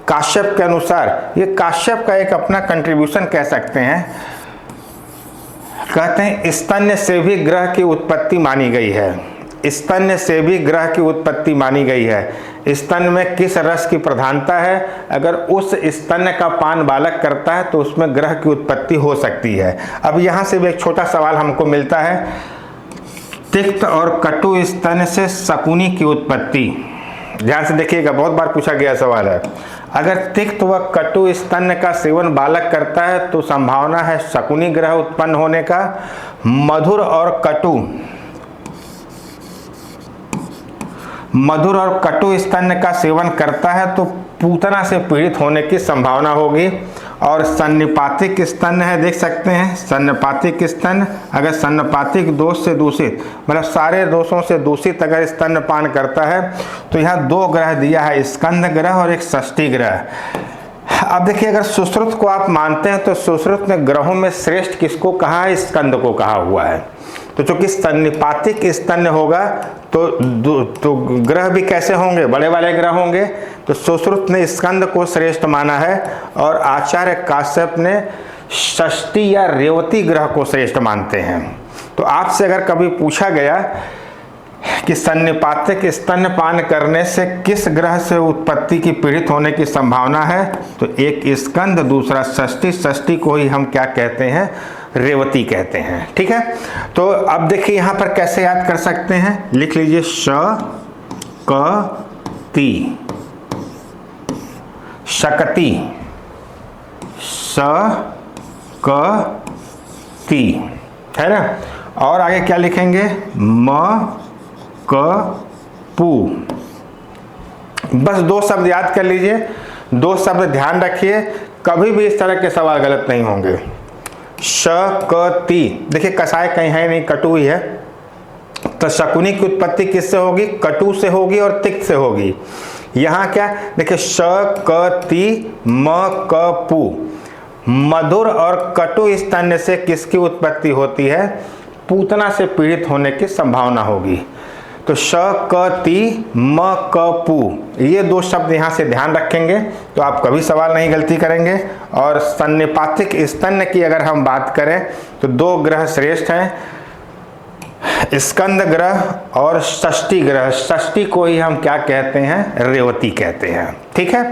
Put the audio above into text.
काश्यप के अनुसार, ये काश्यप का एक अपना कंट्रीब्यूशन कह सकते हैं। कहते हैं स्तन्य से भी ग्रह की उत्पत्ति मानी गई है, स्तन्य से भी ग्रह की उत्पत्ति मानी गई है। स्तन में किस रस की प्रधानता है, अगर उस स्तन्य का पान बालक करता है तो उसमें ग्रह की उत्पत्ति हो सकती है। अब यहाँ से भी एक छोटा सवाल हमको मिलता है, तिक्त और कटु स्तन्य से शकुनी की उत्पत्ति। ध्यान से देखिएगा, बहुत बार पूछा गया सवाल है। अगर तिक्त व कटु स्तन्य का सेवन बालक करता है तो संभावना है शकुनी ग्रह उत्पन्न होने का। मधुर और कटु स्तन्य का सेवन करता है तो पूतना से पीड़ित होने की संभावना होगी। और सन्निपातिक स्तन्य है, देख सकते हैं सन्निपातिक स्तन्य, अगर सन्निपातिक दोष से दूषित, मतलब सारे दोषों से दूषित अगर स्तन्यपान करता है तो यहाँ दो ग्रह दिया है, स्कंद ग्रह और एक षष्ठी ग्रह। अब देखिए, अगर सुश्रुत को आप मानते हैं तो सुश्रुत ने ग्रहों में श्रेष्ठ किसको कहा है, स्कंद को कहा हुआ है। तो चूंकि सन्निपातिक स्तन्य होगा तो ग्रह भी कैसे होंगे, बड़े वाले ग्रह होंगे। तो सुश्रुत ने स्कंद को श्रेष्ठ माना है और आचार्य काश्यप ने षष्ठी या रेवती ग्रह को श्रेष्ठ मानते हैं। तो आपसे अगर कभी पूछा गया कि सन्निपातिक स्तन्यपान करने से किस ग्रह से उत्पत्ति की पीड़ित होने की संभावना है, तो एक स्कंद, दूसरा षष्ठी। षष्ठी को ही हम क्या कहते हैं, रेवती कहते हैं। ठीक है, तो अब देखिए यहाँ पर कैसे याद कर सकते हैं, लिख लीजिए शकती, शकती, शकती, है ना। और आगे क्या लिखेंगे, मकपू। बस दो शब्द याद कर लीजिए, दो शब्द ध्यान रखिए, कभी भी इस तरह के सवाल गलत नहीं होंगे। शकती, देखिए कसाय कहीं है नहीं, कटु ही है, तो शकुनी की उत्पत्ति किससे होगी, कटु से होगी और तिक्त से होगी। यहाँ क्या, देखिए शकती मकपू, मधुर और कटु स्तन्य से किसकी उत्पत्ति होती है, पूतना से पीड़ित होने की संभावना होगी। तो शकती मकपू, ये दो शब्द यहाँ से ध्यान रखेंगे तो आप कभी सवाल नहीं गलती करेंगे। और सन्निपातिक स्तन्य की अगर हम बात करें तो दो ग्रह श्रेष्ठ हैं, स्कंद ग्रह और षष्ठी ग्रह। षष्ठी को ही हम क्या कहते हैं, रेवती कहते हैं। ठीक है,